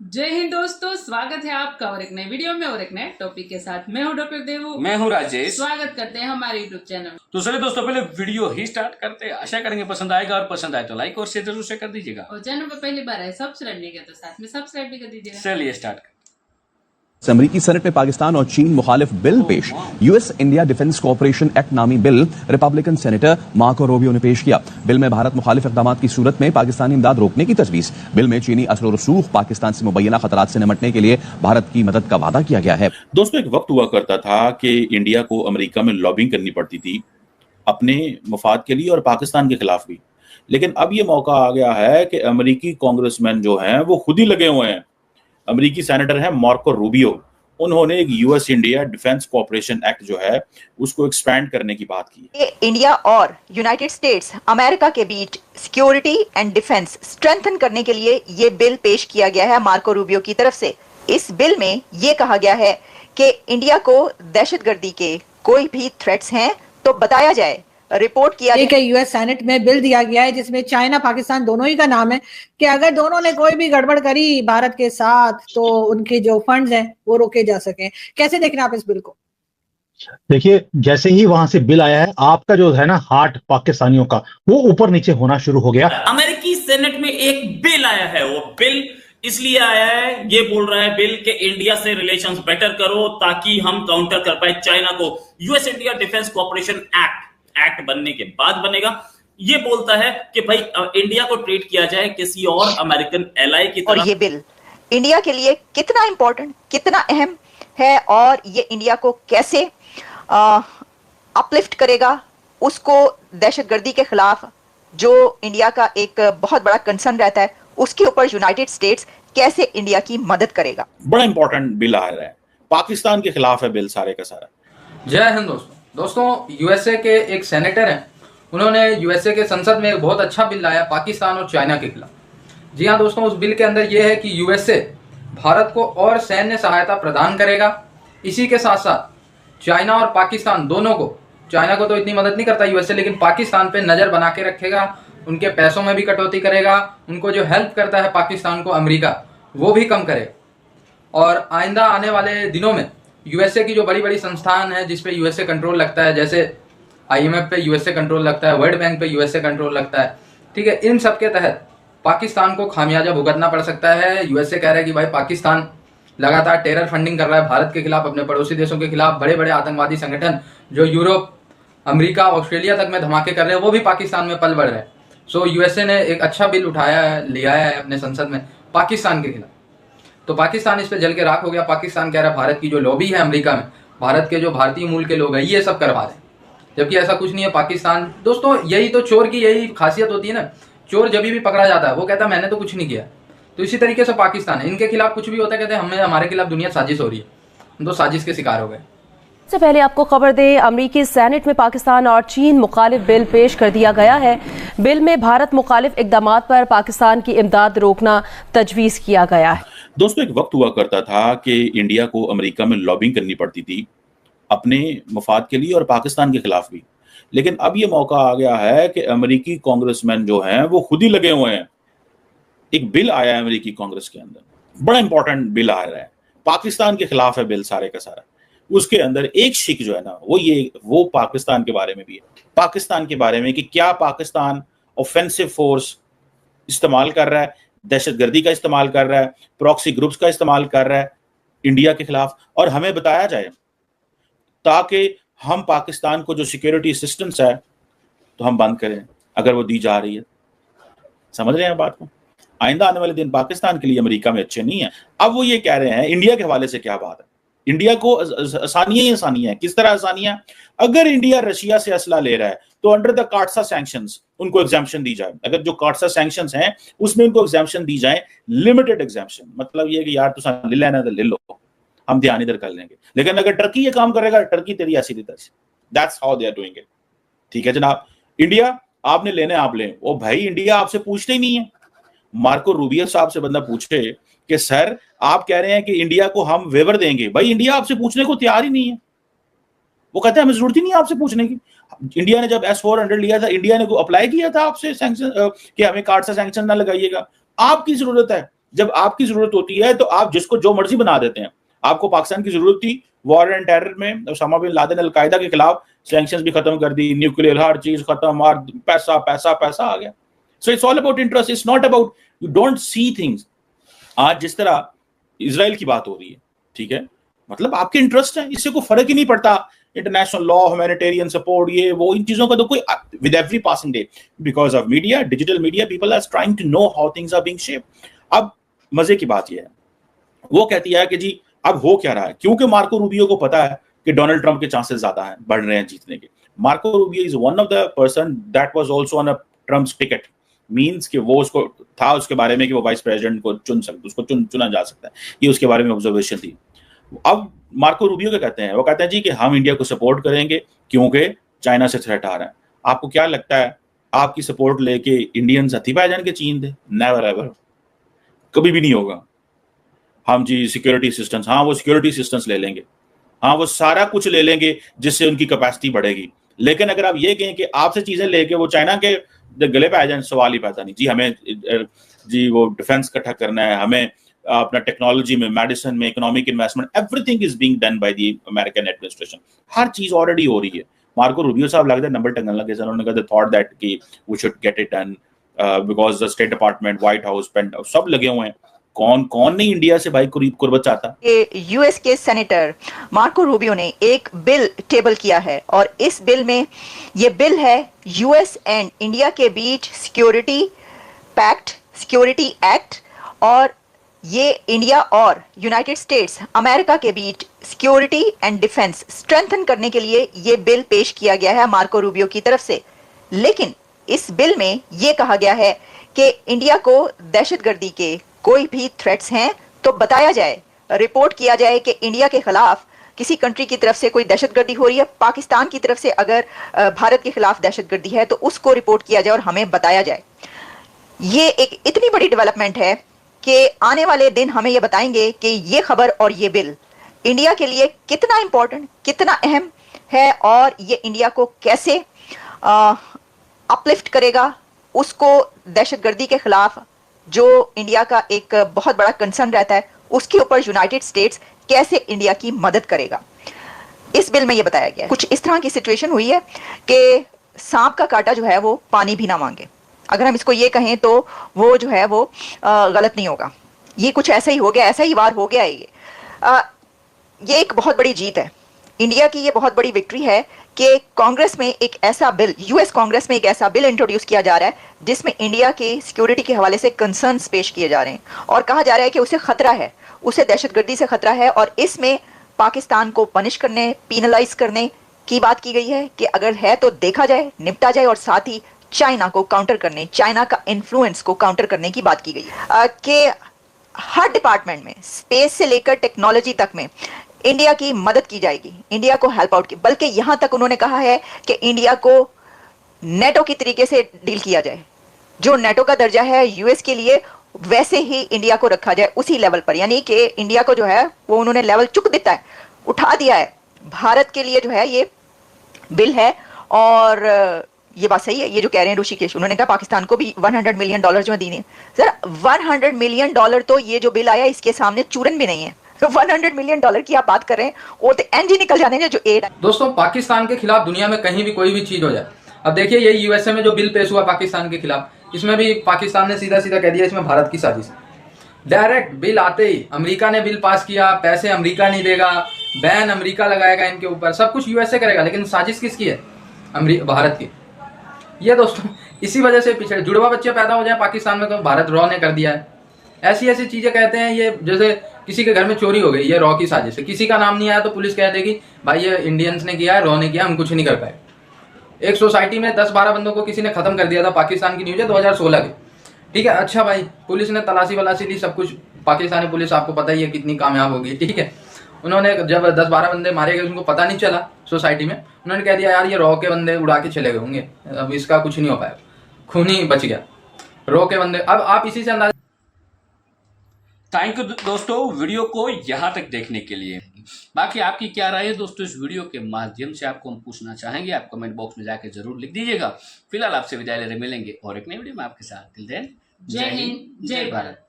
जय हिंद दोस्तों, स्वागत है आपका और एक नए वीडियो में और एक नए टॉपिक के साथ। मैं हूं डॉक्टर देवू। मैं हूं राजेश। स्वागत करते हैं हमारे यूट्यूब चैनल। तो चलिए दोस्तों, पहले वीडियो ही स्टार्ट करते हैं। आशा करेंगे पसंद आएगा और पसंद आए तो लाइक और शेयर जरूर से कर दीजिएगा। और चैनल पर पहली बार है सब्सक्राइब नहीं किया तो साथ में सब्सक्राइब भी कर दीजिएगा। चलिए स्टार्ट। अमेरिकी सेनेट में पाकिस्तान और चीन मुखालिफ बिल पेश। US India defence cooperation act नामी bill Republican senator Marco Rubio ने पेश किया। बिल में भारत मुखालिफ इकदाम की सूरत में पाकिस्तानी इमदाद रोकने की तजवीज। बिल में चीनी असर और रसूख पाकिस्तान से मुबैना खतरात से निपटने के लिए भारत की मदद का वादा किया गया है। दोस्तों, एक वक्त हुआ करता था कि इंडिया को अमेरिका में लॉबिंग करनी पड़ती थी अपने मफाद के लिए और पाकिस्तान के खिलाफ भी। लेकिन अब ये मौका आ गया है कि अमेरिकी कांग्रेसमैन जो हैं वो खुद ही लगे हुए हैं। अमेरिकी सेनेटर है मार्को रूबियो, उन्होंने एक US India defence cooperation act जो है उसको एक्सपैंड करने की बात की। इंडिया और यूनाइटेड स्टेट्स अमेरिका के बीच सिक्योरिटी एंड डिफेंस स्ट्रेंथन करने के लिए ये बिल पेश किया गया है मार्को रूबियो की तरफ से। इस बिल में ये कहा गया है कि इंडिया को दहशतगर्दी के कोई भी थ्रेट्स हैं तो बताया जाए, रिपोर्ट किया जाए। यूएस सेनेट में बिल दिया गया है जिसमें चाइना पाकिस्तान दोनों ही का नाम है कि अगर दोनों ने कोई भी गड़बड़ करी भारत के साथ तो उनके जो फंड्स हैं वो रोके जा सके। कैसे देख रहे हैं आप इस बिल को? देखिए, जैसे ही वहां से बिल आया है, आपका जो है ना हार्ट पाकिस्तानियों का वो ऊपर नीचे होना शुरू हो गया। अमेरिकी सेनेट में एक बिल आया है, वो बिल इसलिए आया है, ये बोल रहा है बिल के इंडिया से रिलेशंस बेटर करो ताकि हम काउंटर कर पाए चाइना को। US India defence cooperation act बनने के बाद बनेगा। ये बोलता है कि भाई इंडिया को ट्रीट किया जाए किसी और अमेरिकन एलाई की तरह। और ये बिल इंडिया के लिए कितना इंपॉर्टेंट, कितना अहम है और ये इंडिया को कैसे अपलिफ्ट करेगा, उसको दहशतगर्दी के खिलाफ जो इंडिया का एक बहुत बड़ा कंसर्न रहता है उसके ऊपर यूनाइटेड स्टेट्स कैसे इंडिया की मदद करेगा। बड़ा इंपॉर्टेंट बिल आ रहा है, पाकिस्तान के खिलाफ है बिल सारे का सारा। जय हिंद दोस्तों, यूएसए के एक सेनेटर हैं, उन्होंने यूएसए के संसद में एक बहुत अच्छा बिल लाया पाकिस्तान और चाइना के खिलाफ। जी हाँ दोस्तों, उस बिल के अंदर यह है कि यूएसए भारत को और सैन्य सहायता प्रदान करेगा। इसी के साथ साथ चाइना और पाकिस्तान दोनों को, चाइना को तो इतनी मदद नहीं करता यूएसए, लेकिन पाकिस्तान पे नज़र बना के रखेगा, उनके पैसों में भी कटौती करेगा, उनको जो हेल्प करता है पाकिस्तान को अमेरिका वो भी कम करेगा। और आइंदा आने वाले दिनों में यूएसए की जो बड़ी बड़ी संस्थान है जिस पे यूएसए कंट्रोल लगता है, जैसे आईएमएफ पे यूएसए कंट्रोल लगता है, वर्ल्ड बैंक पे यूएसए कंट्रोल लगता है, ठीक है, इन सब के तहत पाकिस्तान को खामियाजा भुगतना पड़ सकता है। यूएसए कह रहा है कि भाई पाकिस्तान लगातार टेरर फंडिंग कर रहा है भारत के खिलाफ, अपने पड़ोसी देशों के खिलाफ। बड़े बड़े आतंकवादी संगठन जो यूरोप, अमेरिका, ऑस्ट्रेलिया तक में धमाके कर रहे हैं वो भी पाकिस्तान में पल बढ़ रहे हैं। सो यूएसए ने एक अच्छा बिल उठाया है, ले आया है अपने संसद में पाकिस्तान के खिलाफ। तो पाकिस्तान इस पे जल के राख हो गया। पाकिस्तान कह रहा है भारत की जो लॉबी है अमेरिका में, भारत के जो भारतीय मूल के लोग हैं ये सब करवा रहे हैं, जबकि ऐसा कुछ नहीं है। पाकिस्तान दोस्तों, यही तो चोर की यही खासियत होती है ना, चोर जब भी पकड़ा जाता है वो कहता है मैंने तो कुछ नहीं किया। तो इसी तरीके से पाकिस्तान है, इनके खिलाफ कुछ भी होता है कहते हैं हमें, हमारे खिलाफ दुनिया साजिश हो रही है। हम तो साजिश के शिकार हो गए। सबसे पहले आपको खबर दें, अमेरिकी सेनेट में पाकिस्तान और चीन मुखालिफ बिल पेश कर दिया गया है। बिल में भारत मुखालिफ इकदामात पर पाकिस्तान की इमदाद रोकना तजवीज किया गया है। दोस्तों, एक वक्त हुआ करता था कि इंडिया को अमेरिका में लॉबिंग करनी पड़ती थी अपने मफाद के लिए और पाकिस्तान के खिलाफ भी। लेकिन अब ये मौका आ गया है कि अमेरिकी कांग्रेसमैन जो हैं वो खुद ही लगे हुए हैं। एक बिल आया है अमेरिकी कांग्रेस के अंदर, बड़ा इंपॉर्टेंट बिल आ रहा है, पाकिस्तान के खिलाफ है बिल सारे का सारा। उसके अंदर एक शिक जो है ना वो पाकिस्तान के बारे में भी है, पाकिस्तान के बारे में कि क्या पाकिस्तान ऑफेंसिव फोर्स इस्तेमाल कर रहा है, दहशतगर्दी का इस्तेमाल कर रहा है, प्रॉक्सी ग्रुप्स का इस्तेमाल कर रहा है इंडिया के खिलाफ, और हमें बताया जाए ताकि हम पाकिस्तान को जो सिक्योरिटी असिस्टेंस है तो हम बंद करें अगर वो दी जा रही है। समझ रहे हैं बात को? आइंदा आने वाले दिन पाकिस्तान के लिए अमेरिका में अच्छे नहीं है। अब वो ये कह रहे हैं इंडिया के हवाले से क्या बात है, इंडिया को आसानियां ही आसानियां हैं। किस तरह आसानियां? अगर इंडिया रशिया से असला ले रहा है तो अंडर द काटसा सैंक्शंस उनको एग्जाम्पशन दी जाए। अगर जो काटसा सैंक्शंस हैं उसमें उनको एग्जाम्पशन दी जाए, लिमिटेड एग्जाम्पशन, मतलब ये कि यार तुम ले लेना तो ले लो, हम ध्यान इधर कर लेंगे। लेकिन अगर टर्की ये काम करेगा, टर्की तेरी ऐसी तरह से, that's how they are doing it. ठीक है जनाब, इंडिया आपने लेने आप लें। ओ भाई, इंडिया आपसे पूछते ही नहीं है। मार्को रूबियो साहब से बंदा पूछे कि सर आप कह रहे हैं कि इंडिया को हम वेवर देंगे, भाई इंडिया आपसे पूछने को तैयार ही नहीं है। वो कहते हैं हमें जरूरत ही नहीं है आपसे पूछने की। इंडिया ने जब S-400 लिया था, इंडिया ने अप्लाई किया था आपसे सैंक्शन कि हमें कार्ड से सैंक्शन ना लगाइएगा। आपकी जरूरत है जब आपकी जरूरत होती है तो आप जिसको जो मर्जी बना देते हैं। आपको पाकिस्तान की जरूरत थी वॉर एंड टेरर में, ओसामा बिन लादेन अलकायदा के खिलाफ सैंक्शंस भी खत्म कर दी, न्यूक्लियर हर चीज खत्म, और पैसा पैसा पैसा आ गया। So it's all about interest, it's not about, you don't see things. आज जिस तरह इजराइल की बात हो रही है, ठीक है, मतलब आपके इंटरेस्ट है, इससे कोई फर्क ही नहीं पड़ता। इंटरनेशनल लॉ, ह्यूमैनिटेरियन सपोर्ट, ये वो, इन चीजों का तो कोई, with every passing day because of media, digital media, people are trying to know how things are being shaped. अब मजे की बात यह है, वो कहती है कि जी अब हो क्या रहा है, क्योंकि मार्को रूबियो को पता है कि डोनाल्ड ट्रंप के चांसेस ज्यादा हैं, बढ़ रहे हैं जीतने के। Marco Rubio is one of the person that was also on a Trump's ticket, means कि वो उसको था उसके बारे में कि वो वाइस प्रेसिडेंट को उसको चुना जा सकता है, ये उसके बारे में ऑब्जर्वेशन थी। अब मार्को रूबियो क्या कहते हैं, वो कहते हैं जी कि हम इंडिया को सपोर्ट करेंगे क्योंकि चाइना से थ्रेट आ रहा है। आपको क्या लगता है आपकी सपोर्ट लेके इंडियंस हथी पाए जाएंगे चीन दे? नेवर एवर, कभी भी नहीं होगा। हम जी सिक्योरिटी असिस्टेंस, हाँ वो सिक्योरिटी असिस्टेंस ले लेंगे, हाँ वो सारा कुछ ले लेंगे जिससे उनकी कैपेसिटी बढ़ेगी, लेकिन अगर आप ये कहें कि आपसे चीजें लेके वो चाइना के गले पे आ जाए, सवाल ही पैदा नहीं। जी हमें जी वो डिफेंस इकट्ठा करना है, हमें अपना टेक्नोलॉजी में, मेडिसिन में, economic investment, everything is being done by the American administration, हर चीज ऑलरेडी हो रही है। मार्को रूबियो साहब लगता है नंबर टंगन लगे, उन्होंने कहा थॉट दैट कि we should get it done because the state department, White House, penthouse सब लगे हुए हैं। कौन नहीं इंडिया से भाई कुर्बत चाहता। यूएस के सेनेटर मार्को रूबियो ने एक बिल टेबल किया है और इस बिल में ये बिल है यूएस एंड इंडिया के बीच सिक्योरिटी पैक्ट, सिक्योरिटी एक्ट, और ये इंडिया और यूनाइटेड स्टेट्स अमेरिका के बीच सिक्योरिटी एंड डिफेंस स्ट्रेंथन करने के लिए ये बिल पेश किया गया है मार्को रूबियो की तरफ से। लेकिन इस बिल में ये कहा गया है कि इंडिया को दहशतगर्दी के कोई भी थ्रेट्स हैं तो बताया जाए, रिपोर्ट किया जाए कि इंडिया के खिलाफ किसी कंट्री की तरफ से कोई दहशतगर्दी हो रही है, पाकिस्तान की तरफ से अगर भारत के खिलाफ दहशतगर्दी है तो उसको रिपोर्ट किया जाए और हमें बताया जाए। ये एक इतनी बड़ी डेवलपमेंट है कि आने वाले दिन हमें ये बताएंगे कि ये खबर और ये बिल इंडिया के लिए कितना इंपॉर्टेंट, कितना अहम है और ये इंडिया को कैसे अपलिफ्ट करेगा, उसको दहशतगर्दी के खिलाफ जो इंडिया का एक बहुत बड़ा कंसर्न रहता है उसके ऊपर यूनाइटेड स्टेट्स कैसे इंडिया की मदद करेगा। इस बिल में ये बताया गया है। कुछ इस तरह की सिचुएशन हुई है कि सांप का काटा जो है वो पानी भी ना मांगे, अगर हम इसको ये कहें तो वो जो है वो गलत नहीं होगा। ये कुछ ऐसा ही हो गया, ऐसा ही वार हो गया है। ये एक बहुत बड़ी जीत है इंडिया की, ये बहुत बड़ी विक्ट्री है कि कांग्रेस में एक ऐसा बिल, यूएस कांग्रेस में एक ऐसा बिल इंट्रोड्यूस किया जा रहा है जिसमें इंडिया के सिक्योरिटी के हवाले से कंसर्न्स पेश किए जा रहे हैं और कहा जा रहा है कि उसे खतरा है, उसे दहशतगर्दी से खतरा है और इसमें पाकिस्तान को पनिश करने, पीनलाइज करने की बात की गई है कि अगर है तो देखा जाए, निपटा जाए और साथ ही चाइना को काउंटर करने, चाइना का इन्फ्लुएंस को काउंटर करने की बात की गई है कि हर डिपार्टमेंट में, स्पेस से लेकर टेक्नोलॉजी तक में इंडिया की मदद की जाएगी, इंडिया को हेल्प आउट की, बल्कि यहां तक उन्होंने कहा है कि इंडिया को नेटो की तरीके से डील किया जाए, जो नेटो का दर्जा है यूएस के लिए वैसे ही इंडिया को रखा जाए उसी लेवल पर, यानी कि इंडिया को जो है वो उन्होंने लेवल चुक देता है, उठा दिया है। भारत के लिए जो है ये बिल है और ये बात सही है, ये जो कह रहे हैं ऋषिकेश, उन्होंने कहा पाकिस्तान को भी $100 मिलियन जो देने। सर $100 मिलियन तो ये जो बिल आया इसके सामने चूरन भी नहीं है। $100 मिलियन की आप बात कर रहे हैं, वो तो एनजी निकल जाने हैं जो एड। दोस्तों पाकिस्तान के खिलाफ दुनिया में कहीं भी कोई भी चीज हो जाए, अब देखिए ये यूएसए में जो बिल पेश हुआ पाकिस्तान के खिलाफ, इसमें भी पाकिस्तान ने सीधा सीधा कह दिया इसमें भारत की साजिश। डायरेक्ट बिल आते ही अमेरिका ने बिल पास किया, पैसे अमेरिका नहीं देगा, बैन अमेरिका लगाएगा इनके ऊपर, सब कुछ यूएसए करेगा, लेकिन साजिश किसकी है? भारत की। ये दोस्तों इसी वजह से पीछे जुड़वा बच्चे पैदा हो जाए पाकिस्तान में तो भारत रॉ ने कर दिया है। ऐसी ऐसी चीजें कहते हैं, ये जैसे किसी के घर में चोरी हो गई, ये रॉ की साजिश है, किसी का नाम नहीं आया तो पुलिस कह देगी भाई ये इंडियंस ने किया है, रॉ ने किया, हम कुछ नहीं कर पाए। एक सोसाइटी में 10-12 बंदों को किसी ने खत्म कर दिया था, पाकिस्तान की न्यूज है 2016 की, ठीक है। अच्छा भाई पुलिस ने तलाशी वलाशी ली, सब कुछ, पाकिस्तानी पुलिस आपको पता ही है कितनी कामयाब होगी, ठीक है। उन्होंने जब 10-12 बंदे मारे गए, उनको पता नहीं चला सोसाइटी में, उन्होंने कह दिया यार ये रॉ के बंदे उड़ा के चले गए होंगे, अब इसका कुछ नहीं हो पाया, खून ही बच गया, रॉ के बंदे। अब आप इसी से अंदाजा। थैंक यू दोस्तों वीडियो को यहाँ तक देखने के लिए। बाकी आपकी क्या राय है दोस्तों इस वीडियो के माध्यम से, आपको हम पूछना चाहेंगे, आप कमेंट बॉक्स में जाके जरूर लिख दीजिएगा। फिलहाल आपसे विदाई ले रहे, मिलेंगे और एक नई वीडियो में आपके साथ। टिल देन जय हिंद, जय भारत।